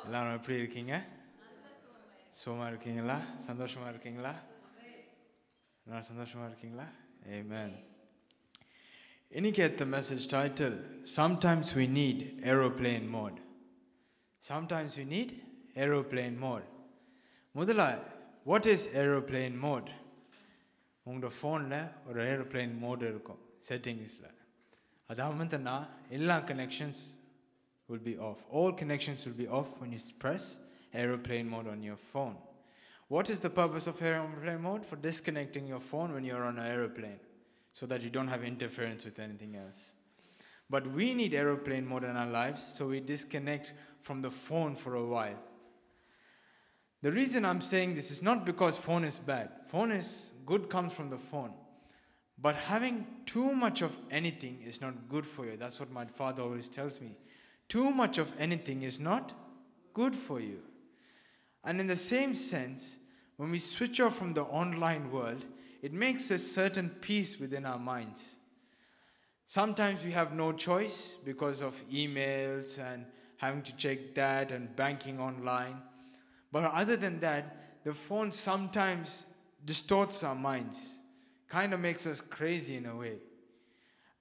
எல்லாரும் எப்படி இருக்கீங்க? சுகமா இருக்கீங்களா? சந்தோஷமா இருக்கீங்களா? நான் சந்தோஷமா இருக்கீங்களா? Amen. இன்னைக்கு the message title, Sometimes we need aeroplane mode. Sometimes we need aeroplane mode. முதல்ல, what is aeroplane mode? உங்களோட ஃபோனில் ஒரு aeroplane mode இருக்கும் செட்டிங்ஸில். அதாவதுன்னா எல்லா connections will be off. All connections will be off when you press aeroplane mode on your phone. What is the purpose of aeroplane mode? For disconnecting your phone when you're on an aeroplane, so that you don't have interference with anything else. But we need aeroplane mode in our lives, so we disconnect from the phone for a while. The reason I'm saying this is not because phone is bad. Phone is good, comes from the phone. But having too much of anything is not good for you. That's what my father always tells me. Too much of anything is not good for you. And in the same sense, when we switch off from the online world, it makes a certain peace within our minds. Sometimes we have no choice because of emails and having to check that and banking online. But other than that, the phone sometimes distorts our minds, kind of makes us crazy in a way.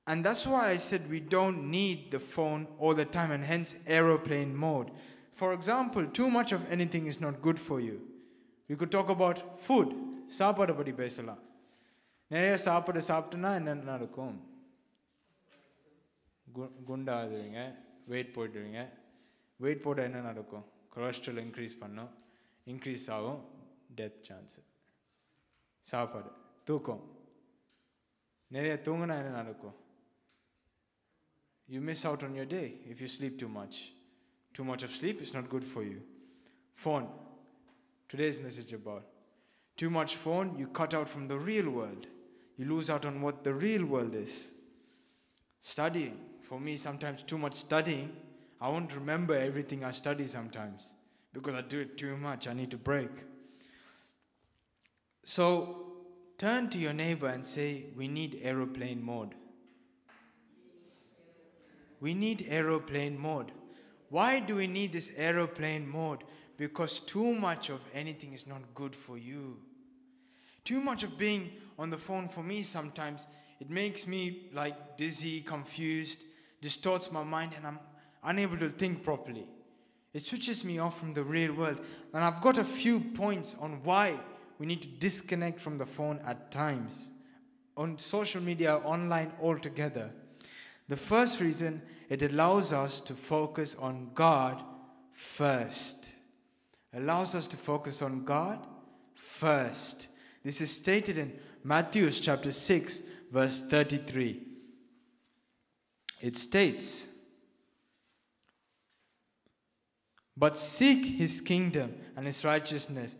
And that's why I said we don't need the phone all the time, and hence aeroplane mode. For example, too much of anything is not good for you. We could talk about food. சாப்பாடு பற்றி பேசலாம். நிறைய சாப்பாடு சாப்பிட்டோன்னா என்ன நடக்கும்? குண்டாகுவீங்க, wait போட்டுருவீங்க. Wait போட்டால் என்ன நடக்கும்? கொலஸ்ட்ரால் இன்க்ரீஸ் பண்ணும், இன்க்ரீஸ் ஆகும், டெத் சான்ஸு. சாப்பாடு, தூக்கம். நிறைய தூங்கினா என்ன நடக்கும்? You miss out on your day if you sleep too much. Too much of sleep is not good for you. Phone. Today's message about. Too much phone, you cut out from the real world. You lose out on what the real world is. Studying. For me, sometimes too much studying, I won't remember everything I study sometimes. Because I do it too much, I need to break. So, turn to your neighbor and say, we need aeroplane mode. We need aeroplane mode. Why do we need this aeroplane mode? Because too much of anything is not good for you. Too much of being on the phone for me sometimes, it makes me like dizzy, confused, distorts my mind, and I'm unable to think properly. It switches me off from the real world. And I've got a few points on why we need to disconnect from the phone at times. On social media, online altogether. The first reason, it allows us to focus on God first. Allows us to focus on God first. This is stated in Matthew chapter 6, verse 33. It states, but seek his kingdom and his righteousness,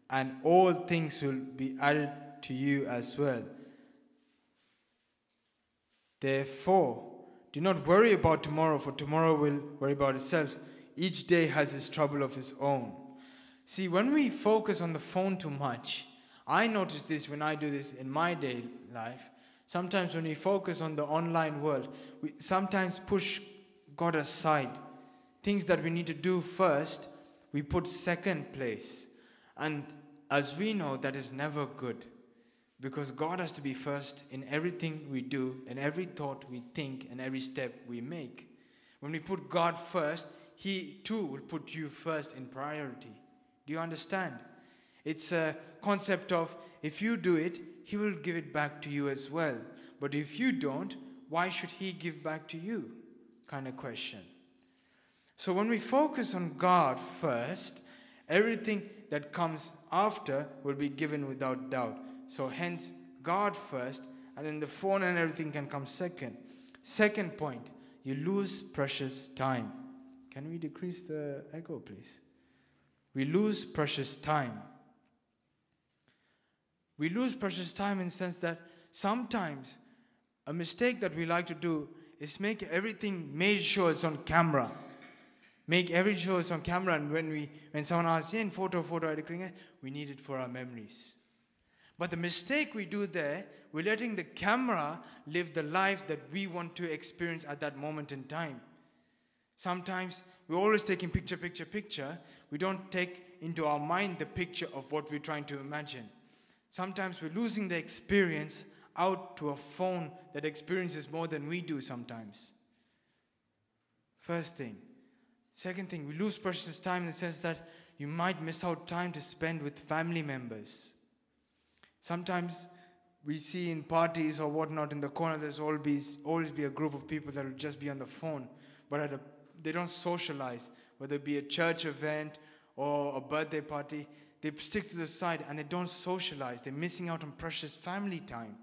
and all things will be added to you as well. Therefore, do not worry about tomorrow, for tomorrow will worry about itself. Each day has its trouble of its own. See, when we focus on the phone too much, I notice this when I do this in my daily life. Sometimes when we focus on the online world, we sometimes push God aside. Things that we need to do first, we put second place. And as we know, that is never good. Because God has to be first in everything we do, in every thought we think, and every step we make. When we put God first, He too will put you first in priority. Do you understand? It's a concept of if you do it, He will give it back to you as well. But if you don't, why should He give back to you? Kind of question. So when we focus on God first, everything that comes after will be given without doubt. So hence, God first, and then the phone and everything can come second. Second point, you lose precious time. Can we decrease the echo, please? We lose precious time. We lose precious time in the sense that sometimes a mistake that we like to do is make everything, make sure it's on camera. Make every show it's on camera, and when someone asks, "Hey, photo, we need it for our memories." But the mistake we do there, we're letting the camera live the life that we want to experience at that moment in time. Sometimes we're always taking picture. We don't take into our mind the picture of what we're trying to imagine. Sometimes we're losing the experience out to a phone that experiences more than we do sometimes. First thing. Second thing, we lose precious time in the sense that you might miss out time to spend with family members. Sometimes we see in parties or whatnot in the corner, there's always be a group of people that will just be on the phone, but they don't socialize. Whether it be a church event or a birthday party, they stick to the side and they don't socialize. They're missing out on precious family time.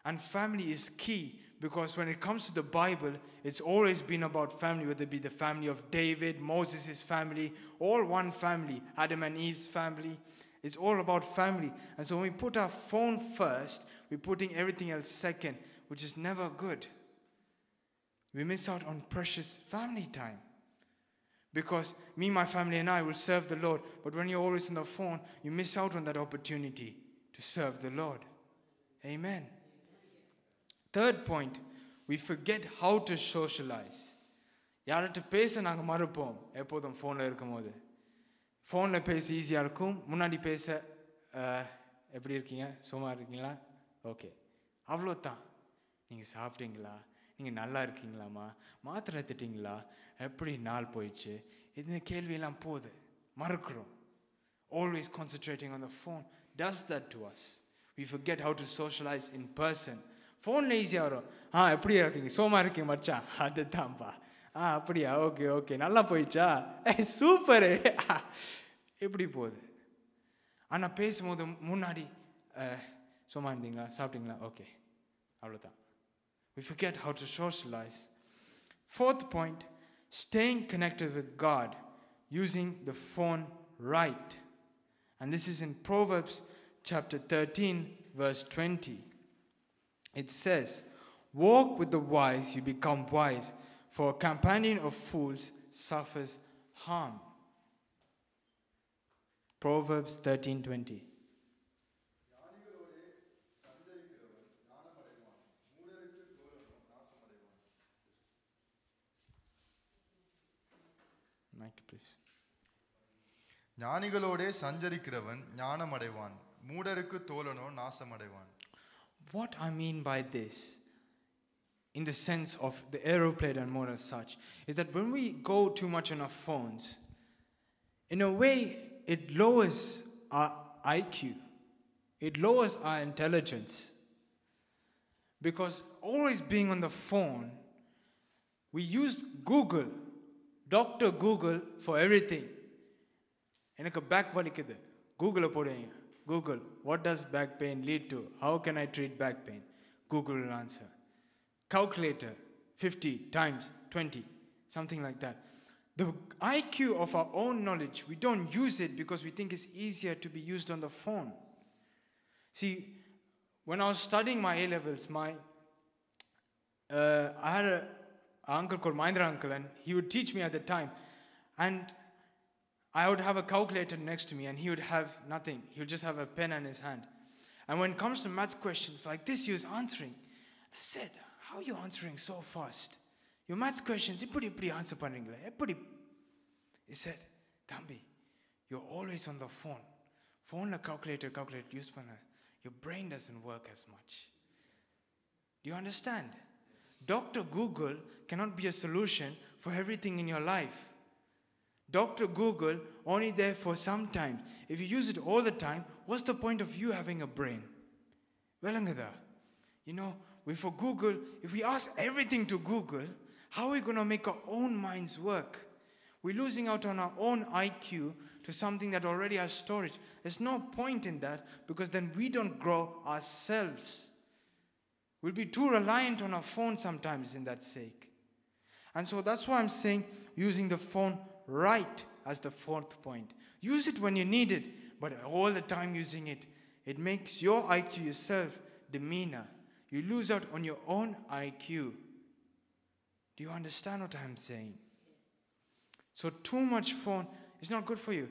And family is key, because when it comes to the Bible, it's always been about family, whether it be the family of David, Moses' family, all one family, Adam and Eve's family. It's all about family. And so when we put our phone first, we're putting everything else second, which is never good. We miss out on precious family time. Because me, my family, and I will serve the Lord. But when you're always on the phone, you miss out on that opportunity to serve the Lord. Amen. Third point, we forget how to socialize. யார்கிட்ட பேச நாங்கள் மறுப்போம் எப்போதும் ஃபோனில் இருக்கும்போது. ஃபோனில் பேச ஈஸியாக இருக்கும். முன்னாடி பேச எப்படி இருக்கீங்க, சும்மா இருக்கீங்களா, ஓகே, அவ்வளோதான். நீங்கள் சாப்பிட்டீங்களா, நீங்கள் நல்லா இருக்கீங்களாம்மா, மாத்திரை எடுத்துட்டீங்களா, எப்படி நாள் போயிடுச்சு, இந்த கேள்வியெல்லாம் போகுது, மறக்கிறோம். Always concentrating on the phone does that to us. We forget how to socialize in person. ஃபோனில் ஈஸியாக வரும். எப்படி இருக்கீங்க, சோமா இருக்கீங்க மச்சான், அதுதான்ப்பா, அப்படியா, ஓகே ஓகே, நல்லா போயிடுச்சா, சூப்பரு, எப்படி போகுது. ஆனால் பேசும்போது முன்னாடி சோமா இருந்தீங்களா, சாப்பிட்டீங்களா, ஓகே, அவ்வளோதான். We forget how to socialize. Fourth point, staying connected with God using the phone right. And this is in Proverbs chapter 13, verse 20. It says, walk with the wise, you become wise, for a companion of fools suffers harm. Proverbs 13:20. Mic, please. ஞானிகளோடே சஞ்சரிக்கிறவன் ஞானம் அடைவான், மூடருக்கு தோழனோ நாசம் அடைவான். What I mean by this, in the sense of the aeroplane and more as such, is that when we go too much on our phones, in a way, it lowers our IQ. It lowers our intelligence. Because always being on the phone, we use Google, Dr. Google for everything. எனக்கு back வலிக்குது, கூகுளில் போடுவீங்க, Google, what does back pain lead to? How can I treat back pain? Google will answer. Calculator, 50 times 20, something like that. The IQ of our own knowledge, we don't use it because we think it's easier to be used on the phone. See, when I was studying my A-levels, I had an uncle called Mahindra uncle, and he would teach me at the time. And I would have a calculator next to me, and he would have nothing. He would just have a pen in his hand. And when it comes to math questions like this, he was answering. I said, how are you answering so fast? Your math questions, eppadi answer pannringala, eppadi? He said, Thambi, you're always on the phone. Phone la calculator use panna. Your brain doesn't work as much. Do you understand? Dr. Google cannot be a solution for everything in your life. Dr. Google only there for some time. If you use it all the time, what's the point of you having a brain? Velangada. You know, for Google, if we ask everything to Google, how are we going to make our own minds work? We're losing out on our own IQ to something that already has storage. There's no point in that, because then we don't grow ourselves. We'll be too reliant on our phone sometimes in that sake. And so that's why I'm saying using the phone right as the fourth point. Use it when you need it, but all the time using it, it makes your IQ yourself demeanor. You lose out on your own IQ. Do you understand what I'm saying? So too much phone is not good for you.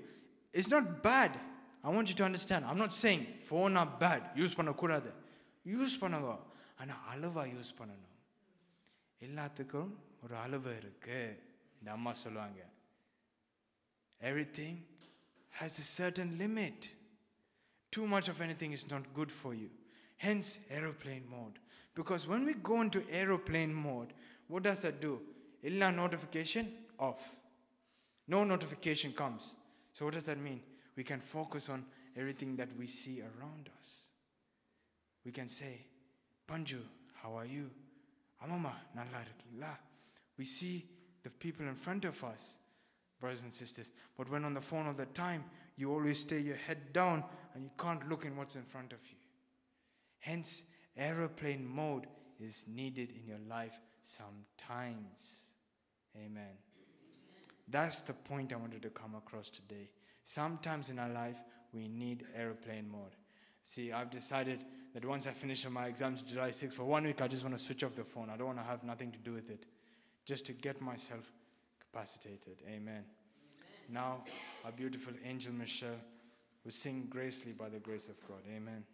It's not bad. I want you to understand. I'm not saying phone are bad. Use panna kurada. Use pannaga. Ana alava use pannanum. Ellathukum oru alavu irukku. இந்த அம்மா சொல்லுவாங்க, everything has a certain limit. Too much of anything is not good for you. Hence, aeroplane mode. Because when we go into aeroplane mode, what does that do? Illa notification off. No notification comes. So what does that mean? We can focus on everything that we see around us. We can say, Panju, how are you? Amama, nalla irukingla? We see the people in front of us, brothers and sisters. But when on the phone all the time, you always stay your head down and you can't look in what's in front of you. Hence, aeroplane mode is needed in your life sometimes. Amen. That's the point I wanted to come across today. Sometimes in our life, we need aeroplane mode. See, I've decided that once I finish my exams July 6th, for 1 week, I just want to switch off the phone. I don't want to have nothing to do with it. Just to get myself capacitated. Amen. Now, our beautiful angel Michelle will sing gracefully by the grace of God. Amen.